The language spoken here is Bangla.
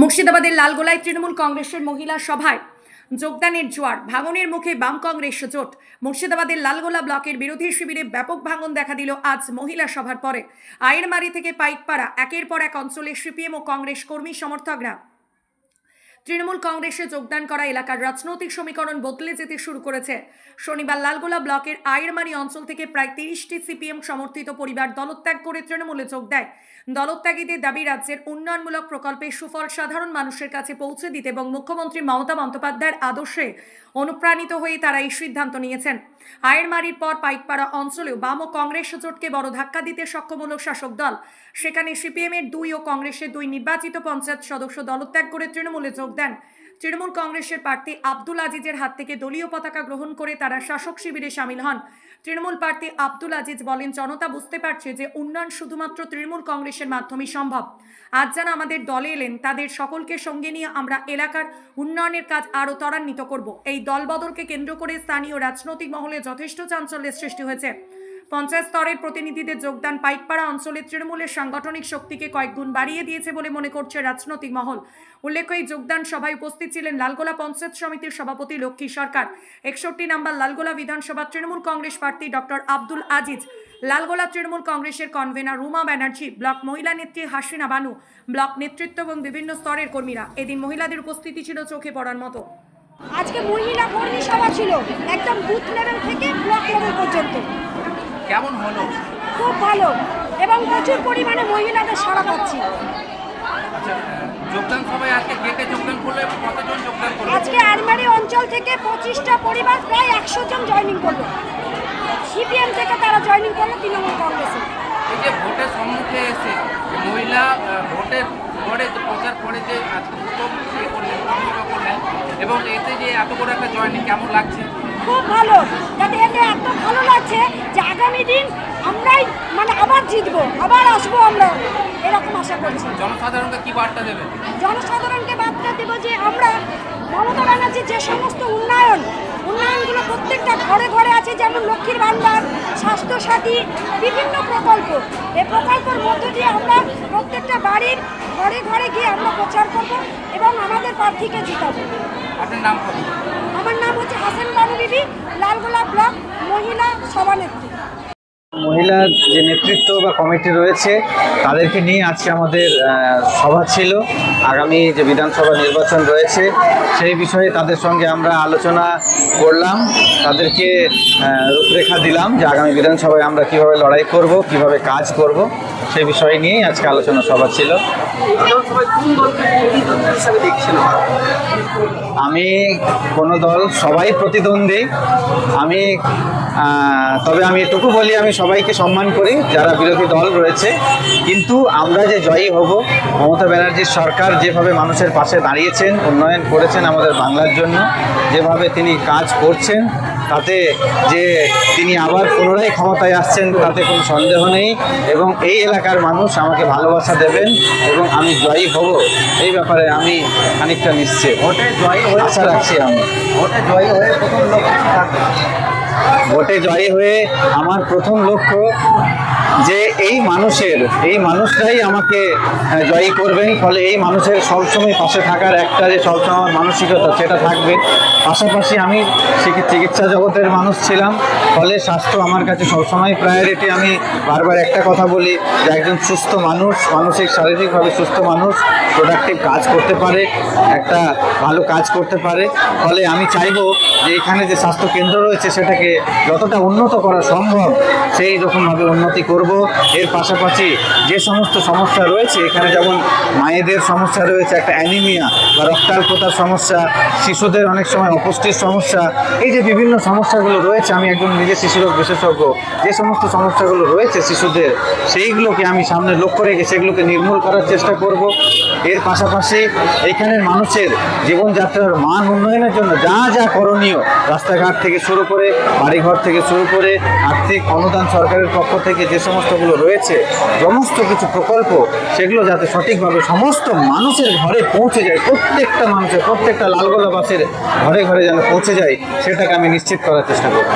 মুর্শিদাবাদের লালগোলায় তৃণমূল কংগ্রেসের মহিলা সভায় যোগদানের জোয়ার, ভাঙনের মুখে বাম কংগ্রেস জোট। মুর্শিদাবাদের লালগোলা ব্লকের বিরোধী শিবিরে ব্যাপক ভাঙন দেখা দিল আজ মহিলা সভার পরে। আয়েরমারি থেকে পাইকপাড়া একের পর এক অঞ্চলে সিপিএম ও কংগ্রেস কর্মী সমর্থকরা তৃণমূল কংগ্রেসে যোগদান করা এলাকার রাজনৈতিক সমীকরণ বদলে যেতে শুরু করেছে। শনিবার লালগোলা ব্লকের আয়েরমারি অঞ্চল থেকে প্রায় 30টি সিপিএম সমর্থিত পরিবার দলত্যাগ করে তৃণমূলে যোগ দেয়। দলত্যাগীদের দাবি রাজ্যের উন্নয়নমূলক প্রকল্পের সুফল সাধারণ মানুষের কাছে পৌঁছে দিতে এবং মুখ্যমন্ত্রী মমতা বন্দ্যোপাধ্যায়ের আদর্শে অনুপ্রাণিত হয়ে তারা এই সিদ্ধান্ত নিয়েছেন। আয়েরমারির পর পাইকপাড়া অঞ্চলেও বাম ও কংগ্রেস জোটকে বড় ধাক্কা দিতে সক্ষম হল শাসক দল। সেখানে সিপিএমের 2 ও কংগ্রেসের 2 নির্বাচিত পঞ্চায়েত সদস্য দলত্যাগ করে তৃণমূলে যোগ দেন। তৃণমূল কংগ্রেসের প্রার্থী আব্দুল আজিজের হাত থেকে দলীয় পতাকা গ্রহণ করে তারা শাসক শিবিরে সামিল হন। তৃণমূল প্রার্থী আব্দুল আজিজ বলেন, জনতা বুঝতে পারছে যে উন্নয়ন শুধুমাত্র তৃণমূল কংগ্রেসের মাধ্যমেই সম্ভব। আজ যারা আমাদের দলে এলেন তাদের সকলকে সঙ্গে নিয়ে আমরা এলাকার উন্নয়নের কাজ আরও ত্বরান্বিত করব। এই দলবদলকে কেন্দ্র করে স্থানীয় রাজনৈতিক মহলে যথেষ্ট চাঞ্চল্যের সৃষ্টি হয়েছে। পঞ্চায়েত স্তরের প্রতিনিধিদের যোগদান পাইকপাড়া অঞ্চলে তৃণমূলের সাংগঠনিক শক্তিকে কয়েক গুণ বাড়িয়ে দিয়েছে বলে মনে করছে রাজনৈতিক মহল। উল্লেখ্য, এই যোগদান সভায় উপস্থিত ছিলেন লালগোলা পঞ্চায়েত সমিতির সভাপতি লক্ষ্মী সরকার, 61 নম্বর লালগোলা বিধানসভা তৃণমূল কংগ্রেস প্রার্থী ডক্টর আব্দুল আজিজ, লালগোলা তৃণমূল কংগ্রেসের কনভেনার রুমা ব্যানার্জি, ব্লক মহিলা নেত্রী হাসিনা বানু, ব্লক নেতৃত্ব এবং বিভিন্ন স্তরের কর্মীরা। এদিন মহিলাদের উপস্থিতি ছিল চোখে পড়ার মতো। আজকে মহিলা কর্মী সভা ছিল, একদম বুথ লেভেল থেকে ব্লক লেভেল পর্যন্ত। কেমন হলো? খুব ভালো এবং প্রচুর পরিমাণে মহিলাদের সাড়া পাচ্ছি। আচ্ছা, যোগদান সভায় আজকে কে কে যোগদান করলো এবং কতজন যোগদান করলো? আজকে আয়েরমারি অঞ্চল থেকে 25টা পরিবার প্রায় 100 জন জয়েনিং করলো। সিপিএম থেকে তারা জয়েনিং করলো তৃণমূল কংগ্রেসে। এই যে ভোটের সম্মুখে এসে মহিলা ভোটের পরে যে প্রচার করে যে আজকে প্রথম করলেন এবং এতে যে এত বড় একটা জয়েনিং কেমন লাগছে? খুব ভালো, যাতে এতে এত ভালো লাগছে যে আগামী দিন আমরাই আবার জিতবো, আবার আসবো আমরা, এরকম আশা করছি। জনসাধারণকে কি বার্তা দেবে? জনসাধারণকে বার্তা দেবো যে আমরা মমতা ব্যানার্জির যে সমস্ত উন্নয়নগুলো প্রত্যেকটা ঘরে ঘরে আছে, যেমন লক্ষ্মীর ভান্ডার, স্বাস্থ্যসাথী, বিভিন্ন প্রকল্প, এই প্রকল্পের মধ্য দিয়ে আমরা প্রত্যেকটা বাড়ির ঘরে ঘরে গিয়ে আমরা প্রচার করব এবং আমাদের প্রার্থীকে জিতাবো। আপনার নাম কত? আমার নাম হচ্ছে হাসান বানু বিবি, লালগোলা ব্লক মহিলা সভানেত্রী। মহিলা যে নেতৃত্ব বা কমিটি রয়েছে তাদেরকে নিয়ে আজকে আমাদের সভা ছিল। আগামী যে বিধানসভা নির্বাচন রয়েছে সেই বিষয়ে তাদের সঙ্গে আমরা আলোচনা করলাম, তাদেরকে রূপরেখা দিলাম যে আগামী বিধানসভায় আমরা কিভাবে লড়াই করব, কিভাবে কাজ করব, সেই বিষয় নিয়েই আজকে আলোচনা সভা ছিল। আমি কোনো দল সবাই প্রতিদ্বন্দ্বী, তবে আমি এটুকু বলি আমি সবাইকে সম্মান করি যারা বিরোধী দল রয়েছে, কিন্তু আমরা যে জয়ী হব, মমতা ব্যানার্জির সরকার যেভাবে মানুষের পাশে দাঁড়িয়েছেন, উন্নয়ন করেছেন আমাদের বাংলার জন্য, যেভাবে তিনি কাজ করছেন, তাতে যে তিনি আবার পুনরায় ক্ষমতায় আসছেন তাতে কোনো সন্দেহ নেই এবং এই এলাকার মানুষ আমাকে ভালোবাসা দেবেন এবং আমি জয়ী হব, এই ব্যাপারে আমি খানিকটা নিশ্চিত। আশা রাখছি আমি। ভোটে জয়ী হয়ে আমার প্রথম লক্ষ্য যে এই মানুষরাই আমাকে জয়ী করবেন, ফলে এই মানুষের সবসময় পাশে থাকার একটা যে সবসময় মানসিকতা সেটা থাকবে। পাশাপাশি আমি চিকিৎসা জগতের মানুষ ছিলাম, ফলে স্বাস্থ্য আমার কাছে সবসময় প্রায়োরিটি। আমি বারবার একটা কথা বলি যে একজন সুস্থ মানুষ, মানসিক শারীরিকভাবে সুস্থ মানুষ প্রোডাক্টিভ কাজ করতে পারে, একটা ভালো কাজ করতে পারে। ফলে আমি চাইবো যে এখানে যে স্বাস্থ্য কেন্দ্র রয়েছে সেটাকে যতটা উন্নত করা সম্ভব সেই রকমভাবে উন্নতি করব। এর পাশাপাশি যে সমস্ত সমস্যা রয়েছে এখানে, যেমন মায়েদের সমস্যা রয়েছে, একটা অ্যানিমিয়া বা রক্তাল্পতার সমস্যা, শিশুদের অনেক সময় অপুষ্টির সমস্যা, এই যে বিভিন্ন সমস্যাগুলো রয়েছে, আমি একজন নিজে শিশুরোগ বিশেষজ্ঞ, যে সমস্ত সমস্যাগুলো রয়েছে শিশুদের সেইগুলোকে আমি সামনে লক্ষ্য রেখে সেগুলোকে নির্মূল করার চেষ্টা করব। এর পাশাপাশি এখানের মানুষের জীবনযাত্রার মান উন্নয়নের জন্য যা যা করণীয়, রাস্তাঘাট থেকে শুরু করে বাড়িঘর থেকে শুরু করে আর্থিক অনুদান সরকারের পক্ষ থেকে যে সমস্তগুলো রয়েছে, সমস্ত কিছু প্রকল্প, সেগুলো যাতে সঠিকভাবে সমস্ত মানুষের ঘরে পৌঁছে যায়, প্রত্যেকটা মানুষের, প্রত্যেকটা লালগোলাবাসীর ঘরে ঘরে যেন পৌঁছে যায়, সেটাকে আমি নিশ্চিত করার চেষ্টা করব।